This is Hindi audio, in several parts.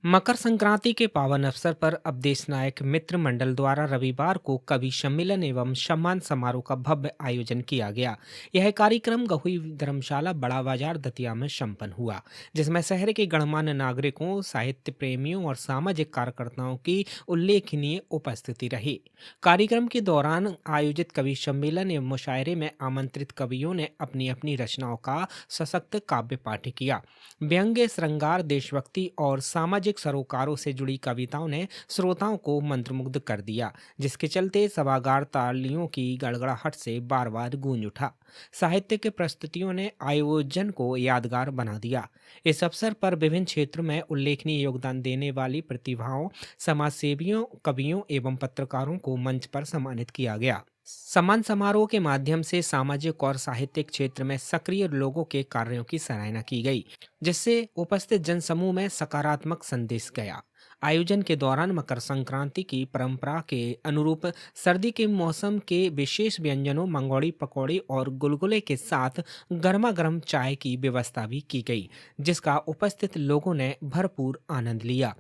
मकर संक्रांति के पावन अवसर पर अवधेश नायक मित्र मंडल द्वारा रविवार को कवि सम्मेलन एवं सम्मान समारोह का भव्य आयोजन किया गया। यह कार्यक्रम गहुई धर्मशाला बड़ा बाजार दतिया में संपन्न हुआ, जिसमें शहर के गणमान्य नागरिकों, साहित्य प्रेमियों और सामाजिक कार्यकर्ताओं की उल्लेखनीय उपस्थिति रही। कार्यक्रम के दौरान आयोजित कवि सम्मेलन एवं मुशायरे में आमंत्रित कवियों ने अपनी अपनी रचनाओं का सशक्त काव्य पाठ किया। व्यंग्य, श्रृंगार, देशभक्ति और सामाजिक सरोकारों से जुड़ी कविताओं ने श्रोताओं को मंत्रमुग्ध कर दिया, जिसके चलते सभागार तालियों की गड़गड़ाहट से बार बार गूंज उठा। साहित्य के प्रस्तुतियों ने आयोजन को यादगार बना दिया। इस अवसर पर विभिन्न क्षेत्रों में उल्लेखनीय योगदान देने वाली प्रतिभाओं, समाजसेवियों, कवियों एवं पत्रकारों को मंच पर सम्मानित किया गया। सम्मान समारोह के माध्यम से सामाजिक और साहित्यिक क्षेत्र में सक्रिय लोगों के कार्यों की सराहना की गई, जिससे उपस्थित जनसमूह में सकारात्मक संदेश गया। आयोजन के दौरान मकर संक्रांति की परंपरा के अनुरूप सर्दी के मौसम के विशेष व्यंजनों, मंगोड़ी पकौड़ी और गुलगुले के साथ गर्मा गर्म चाय की व्यवस्था भी की गई, जिसका उपस्थित लोगों ने भरपूर आनंद लिया।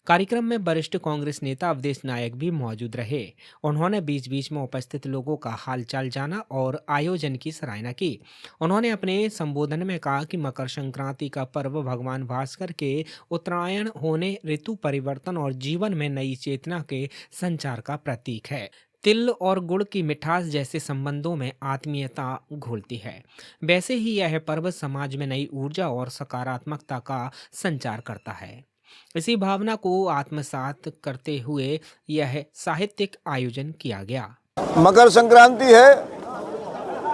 कार्यक्रम में वरिष्ठ कांग्रेस नेता अवधेश नायक भी मौजूद रहे। उन्होंने बीच बीच में उपस्थित लोगों का हालचाल जाना और आयोजन की सराहना की। उन्होंने अपने संबोधन में कहा कि मकर संक्रांति का पर्व भगवान भास्कर के उत्तरायण होने, ऋतु परिवर्तन और जीवन में नई चेतना के संचार का प्रतीक है। तिल और गुड़ की मिठास जैसे संबंधों में आत्मीयता घोलती है, वैसे ही यह पर्व समाज में नई ऊर्जा और सकारात्मकता का संचार करता है। इसी भावना को आत्मसात करते हुए यह साहित्यिक आयोजन किया गया। मकर संक्रांति है,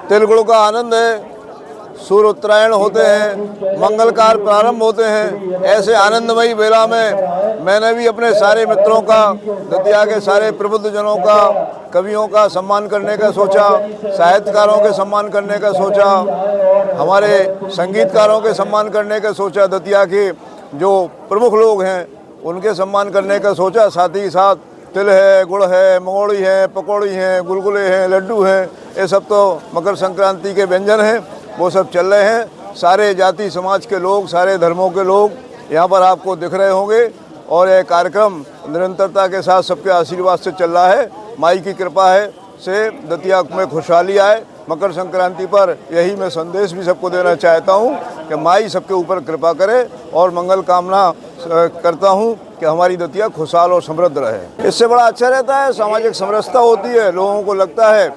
तिल गुड़ का आनंद है, सूर्य उत्तरायण होते हैं, मंगलकार प्रारंभ होते हैं। ऐसे आनंदमयी बेला में मैंने भी अपने सारे मित्रों का, दतिया के सारे प्रबुद्ध जनों का, कवियों का सम्मान करने का सोचा, साहित्यकारों के सम्मान करने का सोचा, हमारे संगीतकारों के सम्मान करने का सोचा, दतिया के जो प्रमुख लोग हैं उनके सम्मान करने का सोचा। साथ ही साथ तिल है, गुड़ है, मंगोड़ी है, पकौड़ी हैं, गुलगुले हैं, लड्डू हैं, ये सब तो मकर संक्रांति के व्यंजन हैं, वो सब चल रहे हैं। सारे जाति समाज के लोग, सारे धर्मों के लोग यहाँ पर आपको दिख रहे होंगे और यह कार्यक्रम निरंतरता के साथ सबके आशीर्वाद से चल रहा है। माई की कृपा है से दतिया में खुशहाली आए। मकर संक्रांति पर यही मैं संदेश भी सबको देना चाहता हूँ कि माई सबके ऊपर कृपा करे और मंगल कामना करता हूँ कि हमारी दतिया खुशहाल और समृद्ध रहे। इससे बड़ा अच्छा रहता है, सामाजिक समरसता होती है, लोगों को लगता है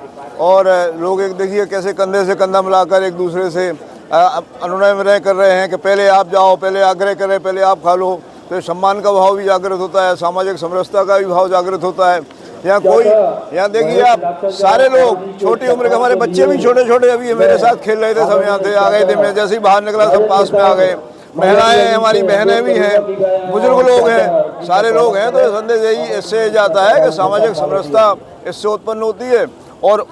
और लोग एक देखिए कैसे कंधे से कंधा मिलाकर एक दूसरे से अनुनय विनय कर रहे हैं कि पहले आप जाओ, पहले आग्रह करें, पहले आप खा लो। तो सम्मान का भाव भी जागृत होता है, सामाजिक समरसता का भी भाव जागृत होता है। यहाँ देखिए आप सारे लोग, छोटी उम्र के हमारे बच्चे भी छोटे छोटे अभी मेरे साथ खेल रहे थे, सब यहाँ थे, आ गए थे। मैं जैसे ही बाहर निकला सब पास में आ गए। महिलाएं, हमारी बहनें भी हैं, बुजुर्ग लोग हैं, सारे लोग हैं। तो ये संदेश यही इससे जाता है कि सामाजिक समरसता इससे उत्पन्न होती है और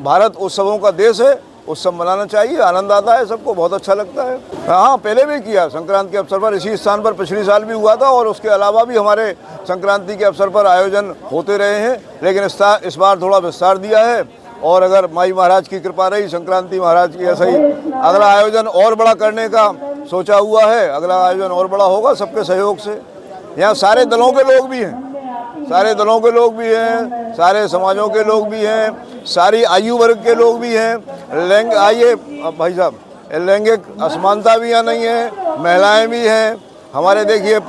भारत उत्सवों का देश है, उत्सव मनाना चाहिए, आनंद आता है, सबको बहुत अच्छा लगता है। हाँ, पहले भी किया संक्रांति के अवसर पर, इसी स्थान पर पिछले साल भी हुआ था और उसके अलावा भी हमारे संक्रांति के अवसर पर आयोजन होते रहे हैं, लेकिन इस बार थोड़ा विस्तार दिया है। और अगर माई महाराज की कृपा रही, संक्रांति महाराज की, ऐसा ही अगला आयोजन और बड़ा करने का सोचा हुआ है। अगला आयोजन और बड़ा होगा सबके सहयोग से। यहाँ सारे दलों के लोग भी हैं, सारे दलों के लोग भी हैं, सारे समाजों के लोग भी हैं, सारी आयु वर्ग के लोग भी हैं। आइए भाई साहब, लैंगिक असमानता भी यहाँ नहीं है, महिलाएं भी हैं। हमारे देखिए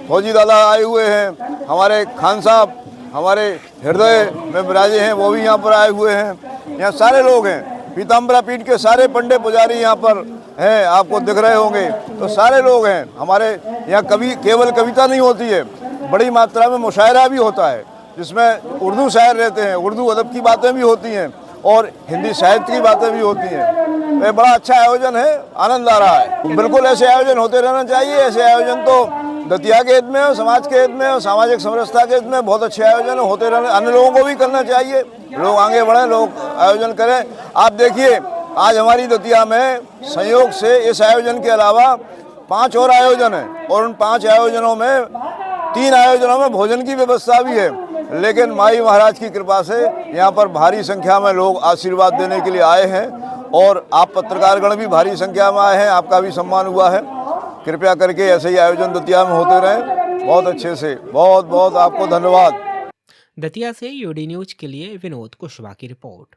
फौजी दादा आए हुए हैं, हमारे खान साहब हमारे हृदय में विराजे हैं, वो भी यहाँ पर आए हुए हैं। यहाँ सारे लोग हैं, पीताम्बरा पीठ के सारे पंडे पुजारी यहाँ पर हैं, आपको दिख रहे होंगे। तो सारे लोग हैं हमारे यहाँ। केवल कविता नहीं होती है, बड़ी मात्रा में मुशायरा भी होता है, जिसमें उर्दू शायर रहते हैं, उर्दू अदब की बातें भी होती हैं और हिंदी साहित्य की बातें भी होती हैं। ये बड़ा अच्छा आयोजन है, आनंद आ रहा है। बिल्कुल ऐसे आयोजन होते रहना चाहिए। ऐसे आयोजन तो दतिया के हित में और समाज के हित में और सामाजिक समरसता के हित में बहुत अच्छे आयोजन होते रहने, अन्य लोगों को भी करना चाहिए। लोग आगे बढ़ें, लोग आयोजन करें। आप देखिए आज हमारी दतिया में संयोग से इस आयोजन के अलावा 5 और आयोजन हैं और उन 5 आयोजनों में 3 आयोजनों में भोजन की व्यवस्था भी है। लेकिन माई महाराज की कृपा से यहाँ पर भारी संख्या में लोग आशीर्वाद देने के लिए आए हैं और आप पत्रकारगण भी भारी संख्या में आए हैं, आपका भी सम्मान हुआ है। कृपया करके ऐसे ही आयोजन दतिया में होते रहें बहुत अच्छे से। बहुत बहुत आपको धन्यवाद। दतिया से यूडी न्यूज के लिए विनोद कुशवाहा की रिपोर्ट।